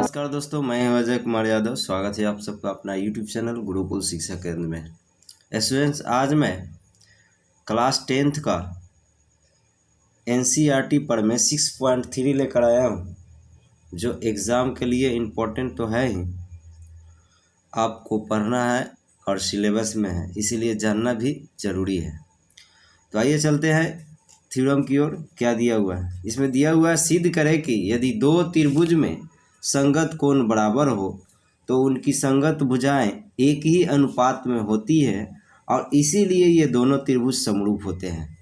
नमस्कार दोस्तों, मैं अजय कुमार यादव। स्वागत है आप सबका अपना यूट्यूब चैनल गुरुकुल शिक्षा केंद्र में। स्टूडेंट्स, आज मैं क्लास 10th का एनसीईआरटी पर मैं 6.3 लेकर आया हूँ, जो एग्ज़ाम के लिए इम्पोर्टेंट तो है ही, आपको पढ़ना है और सिलेबस में है, इसीलिए जानना भी ज़रूरी है। तो आइए चलते हैं थ्योरम की ओर। क्या दिया हुआ है इसमें? दिया हुआ है, सिद्ध करें कि यदि दो त्रिभुज में संगत कोण बराबर हो तो उनकी संगत भुजाएं एक ही अनुपात में होती है और इसीलिए ये दोनों त्रिभुज समरूप होते हैं।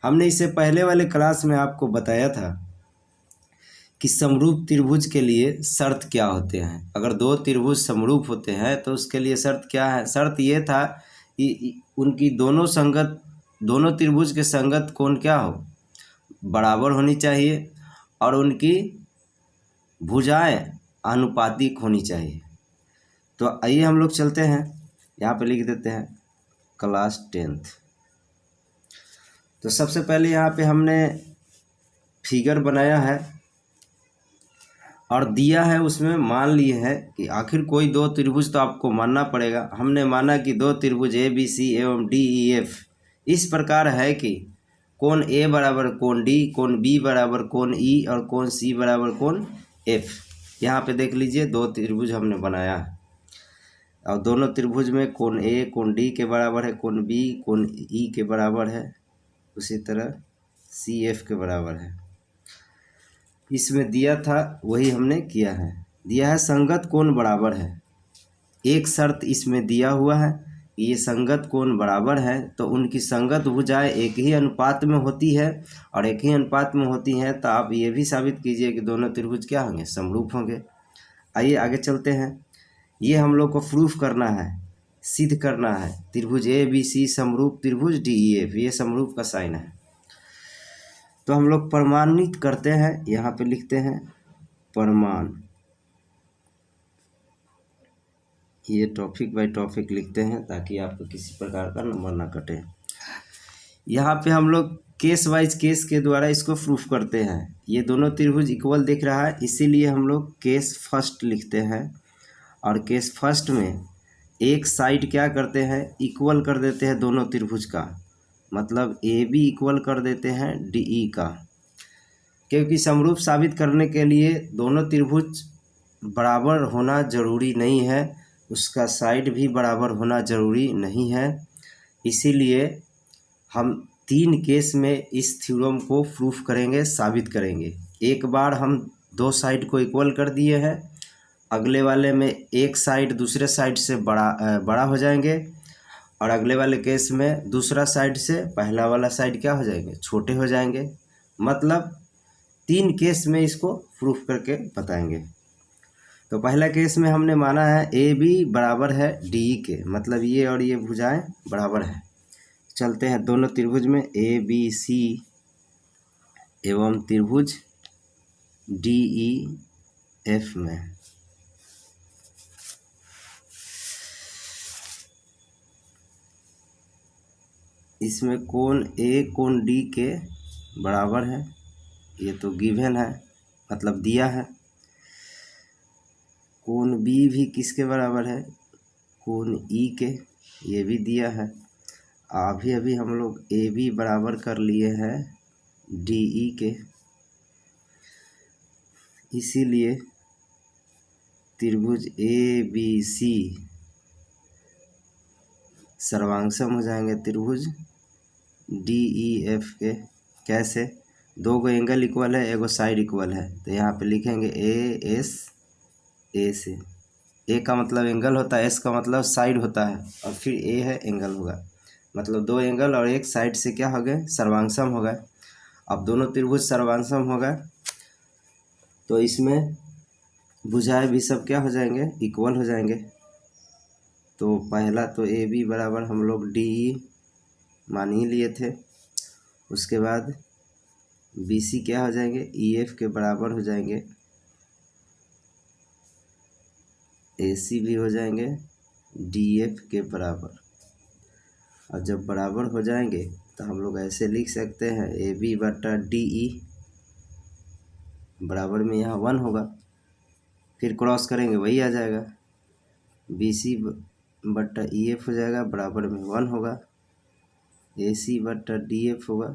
हमने इससे पहले वाले क्लास में आपको बताया था कि समरूप त्रिभुज के लिए शर्त क्या होते हैं। अगर दो त्रिभुज समरूप होते हैं तो उसके लिए शर्त क्या है? शर्त ये था कि उनकी दोनों त्रिभुज के संगत कोण क्या हो, बराबर होनी चाहिए और उनकी भुजाएं आनुपातिक होनी चाहिए। तो आइए हम लोग चलते हैं, यहाँ पे लिख देते हैं क्लास 10th। तो सबसे पहले यहाँ पे हमने फिगर बनाया है और दिया है, उसमें मान लिए है कि आखिर कोई दो त्रिभुज तो आपको मानना पड़ेगा। हमने माना कि दो त्रिभुज ए बी सी एवं डी ई एफ इस प्रकार है कि कोण ए बराबर कोण डी, कोण बी बराबर कोण ई और कोण सी बराबर कोण एफ। यहाँ पे देख लीजिए, दो त्रिभुज हमने बनाया है और दोनों त्रिभुज में कोण ए कोण डी के बराबर है, कोण बी कोण ई के बराबर है, उसी तरह सी एफ के बराबर है। इसमें दिया था वही हमने किया है। दिया है संगत कोण बराबर है। एक शर्त इसमें दिया हुआ है, ये संगत कोण बराबर है तो उनकी संगत भुजाएं एक ही अनुपात में होती है और एक ही अनुपात में होती हैं तो आप ये भी साबित कीजिए कि दोनों त्रिभुज क्या होंगे, समरूप होंगे। आइए आगे चलते हैं। ये हम लोग को प्रूफ करना है, सिद्ध करना है। त्रिभुज ए बी सी समरूप त्रिभुज डी ई एफ, ये समरूप का साइन है। तो हम लोग प्रमाणित करते हैं, यहाँ पे लिखते हैं प्रमाण। ये टॉपिक बाय टॉपिक लिखते हैं ताकि आपको किसी प्रकार का नंबर ना कटे। यहाँ पे हम लोग केस वाइज केस के द्वारा इसको प्रूफ करते हैं। ये दोनों त्रिभुज इक्वल दिख रहा है, इसीलिए हम लोग केस फर्स्ट लिखते हैं और केस फर्स्ट में एक साइड क्या करते हैं, इक्वल कर देते हैं दोनों त्रिभुज का, मतलब ए बी इक्वल कर देते हैं डी ई का। क्योंकि समरूप साबित करने के लिए दोनों त्रिभुज बराबर होना ज़रूरी नहीं है, उसका साइड भी बराबर होना ज़रूरी नहीं है। इसीलिए हम 3 केस में इस थ्योरम को प्रूफ करेंगे, साबित करेंगे। एक बार हम दो साइड को इक्वल कर दिए हैं, अगले वाले में एक साइड दूसरे साइड से बड़ा हो जाएंगे और अगले वाले केस में दूसरा साइड से पहला वाला साइड क्या हो जाएंगे, छोटे हो जाएंगे। मतलब 3 केस में इसको प्रूफ करके बताएंगे। तो पहला केस में हमने माना है ए बी बराबर है डी ई के, मतलब ये और ये भुजाएं बराबर है। चलते हैं दोनों त्रिभुज में ए बी सी एवं त्रिभुज डी ई एफ में। इसमें कोण ए कोण डी के बराबर है, ये तो गिवन है, मतलब दिया है। कोण बी भी किसके बराबर है, कोण ई के, ये भी दिया है। अभी हम लोग ए बी बराबर कर लिए हैं डी ई के, इसीलिए त्रिभुज ए बी सी सर्वांगसम हो जाएंगे त्रिभुज डी ई एफ के। कैसे? दो गो एंगल इक्वल है, एगो साइड इक्वल है, तो यहाँ पे लिखेंगे ए एस, ए से ए का मतलब एंगल होता है, एस का मतलब साइड होता है और फिर ए है एंगल होगा, मतलब दो एंगल और एक साइड से क्या हो गए, सर्वांगसम हो गए। अब दोनों त्रिभुज सर्वांगसम हो गए तो इसमें भुजाएं भी सब क्या हो जाएंगे, इक्वल हो जाएंगे। तो पहला तो ए बी बराबर हम लोग डी ई मान ही लिए थे, उसके बाद बी सी क्या हो जाएंगे, ई एफ के बराबर हो जाएंगे, ए सी भी हो जाएंगे डी एफ के बराबर। और जब बराबर हो जाएंगे तो हम लोग ऐसे लिख सकते हैं ए बी बटा डी ई बराबर में यहाँ 1 होगा। फिर क्रॉस करेंगे वही आ जाएगा, BC बट्टा EF हो जाएगा, बराबर में 1 होगा, AC बट्टा DF होगा,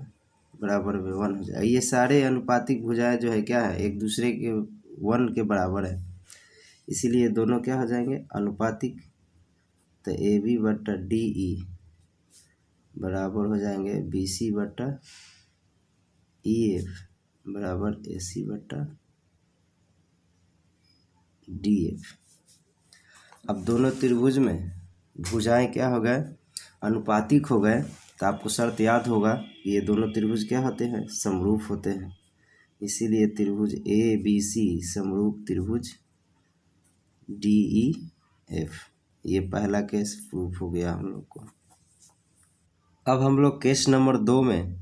बराबर में 1 हो जाएगा। ये सारे अनुपातिक भुजाएं जो है क्या है, एक दूसरे के 1 के बराबर है, इसीलिए दोनों क्या हो जाएंगे, अनुपातिक। तो AB बट्टा DE बराबर हो जाएंगे BC बट्टा EF बराबर AC बट्टा DF। अब दोनों त्रिभुज में भुजाएं क्या हो गए, अनुपातिक हो गए, तो आपको शर्त याद होगा कि ये दोनों त्रिभुज क्या होते हैं, समरूप होते हैं, इसीलिए त्रिभुज ABC समरूप त्रिभुज DEF। ये पहला केस प्रूफ हो गया हम लोग को। अब हम लोग केस नंबर 2 में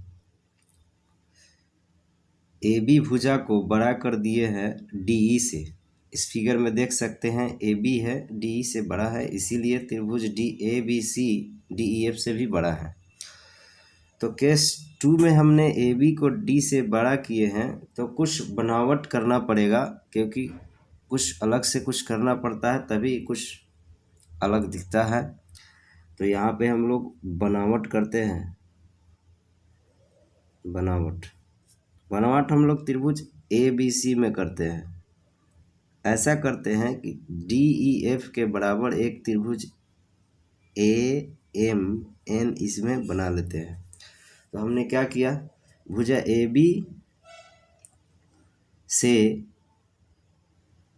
AB भुजा को बड़ा कर दिए हैं DE से। इस फिगर में देख सकते हैं AB है, DE से बड़ा है, इसीलिए त्रिभुज ABC DEF से भी बड़ा है। तो केस 2 में हमने AB को D से बड़ा किए हैं, तो कुछ बनावट करना पड़ेगा, क्योंकि कुछ अलग से कुछ करना पड़ता है तभी कुछ अलग दिखता है। तो यहाँ पे हम लोग बनावट करते हैं, बनावट हम लोग त्रिभुज ABC में करते हैं। ऐसा करते हैं कि DEF के बराबर एक त्रिभुज AMN इसमें बना लेते हैं। तो हमने क्या किया, भुजा AB से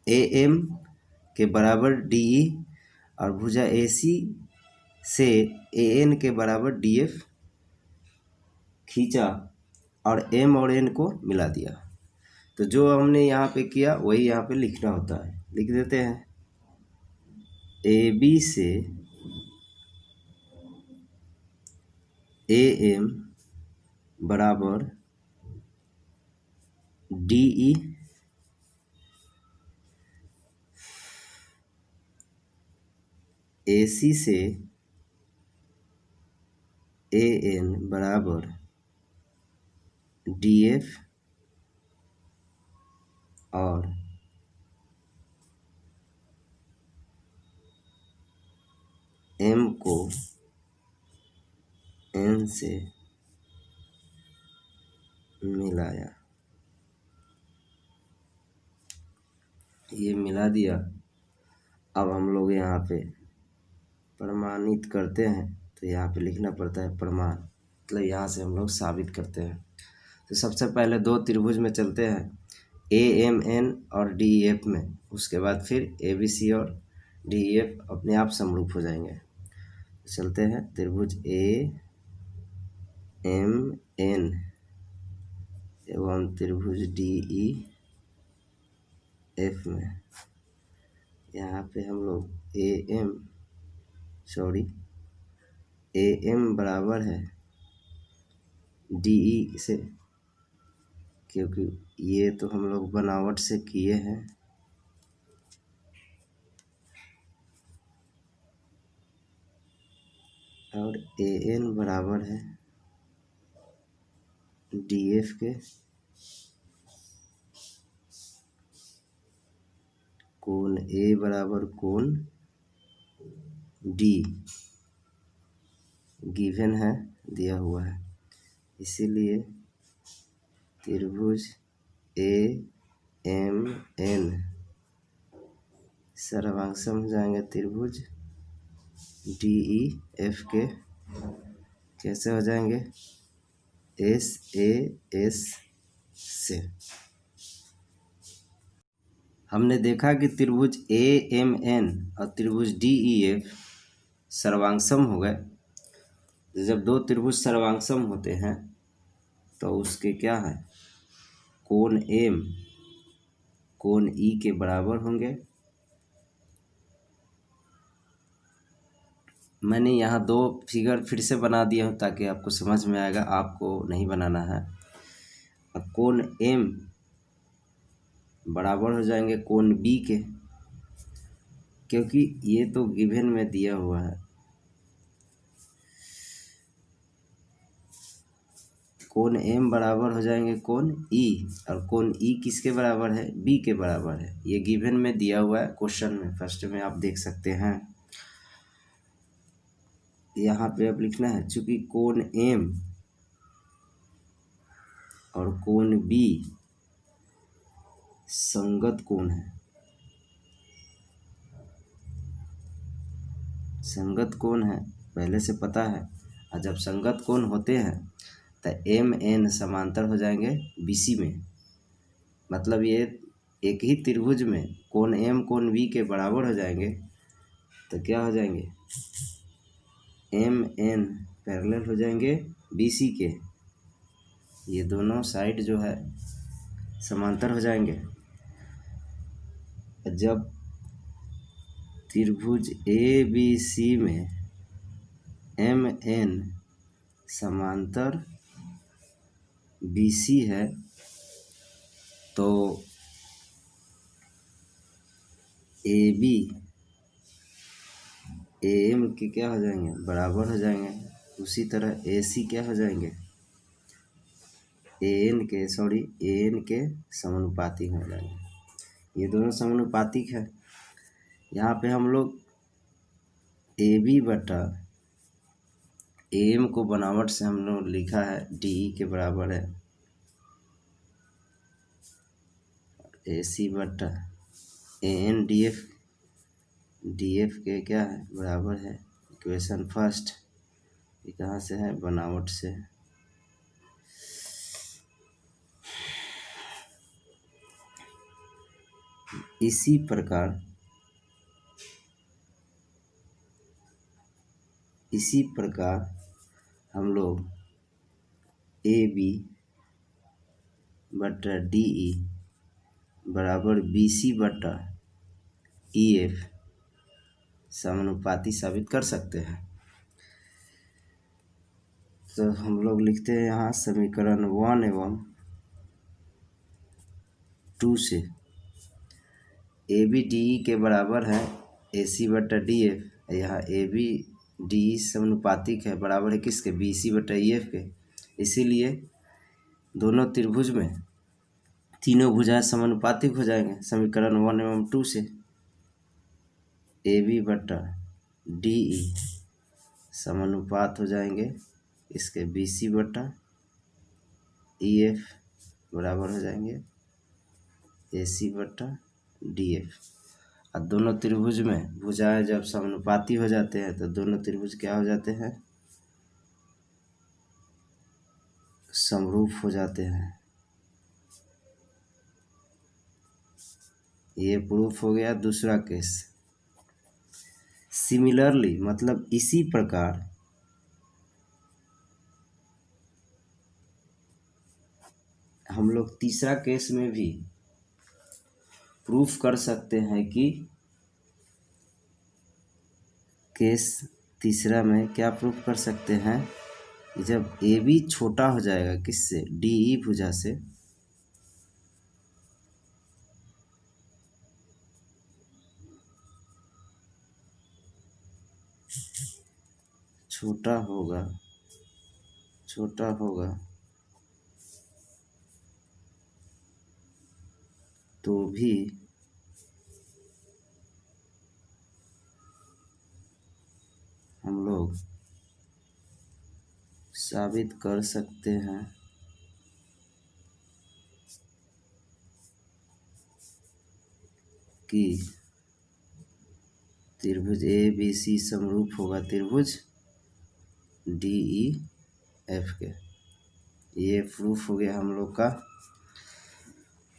AM के बराबर DE और भुजा AC से AN के बराबर DF खींचा और M और N को मिला दिया। तो जो हमने यहाँ पे किया वही यहाँ पे लिखना होता है, लिख देते हैं। AB से AM बराबर DE, AC से AN बराबर DF और M को N से मिलाया, ये मिला दिया। अब हम लोग यहाँ पे प्रमाणित करते हैं, तो यहाँ पे लिखना पड़ता है प्रमाण, मतलब यहाँ से हम लोग साबित करते हैं। तो सबसे पहले दो त्रिभुज में चलते हैं, AMN और DEF में, उसके बाद फिर ABC और DEF अपने आप समरूप हो जाएंगे। चलते हैं त्रिभुज AMN एवं त्रिभुज DEF में। यहाँ पे हम लोग AM बराबर है DE से, क्योंकि ये तो हम लोग बनावट से किए हैं, और AN बराबर है DF के, कोण A बराबर कोण D गिवन है, दिया हुआ है, इसीलिए त्रिभुज AMN सर्वांगसम हो जाएंगे त्रिभुज DEF के, कैसे हो जाएंगे, SAS से। हमने देखा कि त्रिभुज AMN और त्रिभुज DEF सर्वांगसम हो गए। जब दो त्रिभुज सर्वांगसम होते हैं तो उसके क्या है, कोण M कोण E के बराबर होंगे। मैंने यहाँ दो फिगर फिर से बना दिया हूँ ताकि आपको समझ में आएगा, आपको नहीं बनाना है। अब कोण M बराबर हो जाएंगे कोण B के, क्योंकि ये तो गिवन में दिया हुआ है। कोण एम बराबर हो जाएंगे कोण ई, और कोण ई किसके बराबर है, बी के बराबर है। ये गिवन में दिया हुआ है क्वेश्चन में, फर्स्ट में आप देख सकते हैं। यहाँ पे अब लिखना है, चूंकि कोण एम और कोण बी संगत कोण है, संगत कोण है पहले से पता है, और जब संगत कोण होते हैं तो एम एन समांतर हो जाएंगे बीसी में। मतलब ये एक ही त्रिभुज में कोण एम कोण बी के बराबर हो जाएंगे, तो क्या हो जाएंगे, एम एन पैरेलल हो जाएंगे बीसी के। ये दोनों साइड जो है समांतर हो जाएंगे। जब त्रिभुज ए बी सी में एम एन समांतर बी सी है, तो ए बी ए एम के क्या हो जाएंगे, बराबर हो जाएंगे। उसी तरह ए सी क्या हो जाएंगे, ए एन के समानुपातिक हो जाएंगे। ये दोनों समानुपातिक है। यहाँ पे हम लोग ए बी बटा ए एम को बनावट से हम लोग लिखा है डी ई के बराबर है, ए सी बटा ए एन डी एफ के क्या है, बराबर है। इक्वेशन फर्स्ट ये कहाँ से है, बनावट से। इसी प्रकार हम लोग ए बी बटा डी ई बराबर बी सी बटा ई एफ समानुपाती साबित कर सकते हैं। तो हम लोग लिखते हैं यहाँ समीकरण 1 एवं 2 से ए बी डी ई के बराबर है ए सी बटा डी एफ। यहाँ ए बी डी ई समानुपातिक है, बराबर है किसके, बी सी बटा ई एफ के। इसीलिए दोनों त्रिभुज में तीनों भुजाएं समानुपातिक हो जाएंगे। समीकरण 1 एवं 2 से ए बी बटा डी ई समानुपात हो जाएंगे इसके बी सी बटा ई एफ, बराबर हो जाएंगे ए सी बटा डी एफ। और दोनों त्रिभुज में भुजाएं जब समानुपाती हो जाते हैं तो दोनों त्रिभुज क्या हो जाते हैं, समरूप हो जाते हैं। ये प्रूफ हो गया दूसरा केस। सिमिलरली मतलब इसी प्रकार हम लोग तीसरा केस में भी प्रूफ कर सकते हैं कि केस तीसरा में क्या प्रूफ कर सकते हैं, जब ए बी छोटा हो जाएगा किससे, डी ई भुजा से, छोटा होगा तो भी हम लोग साबित कर सकते हैं कि त्रिभुज ए बी सी समरूप होगा त्रिभुज डी ई एफ के। ये प्रूफ हो गया हम लोग का।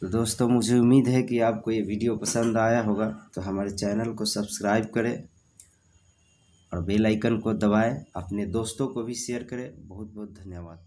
तो दोस्तों मुझे उम्मीद है कि आपको ये वीडियो पसंद आया होगा, तो हमारे चैनल को सब्सक्राइब करें और बेल आइकन को दबाएं, अपने दोस्तों को भी शेयर करें। बहुत बहुत धन्यवाद।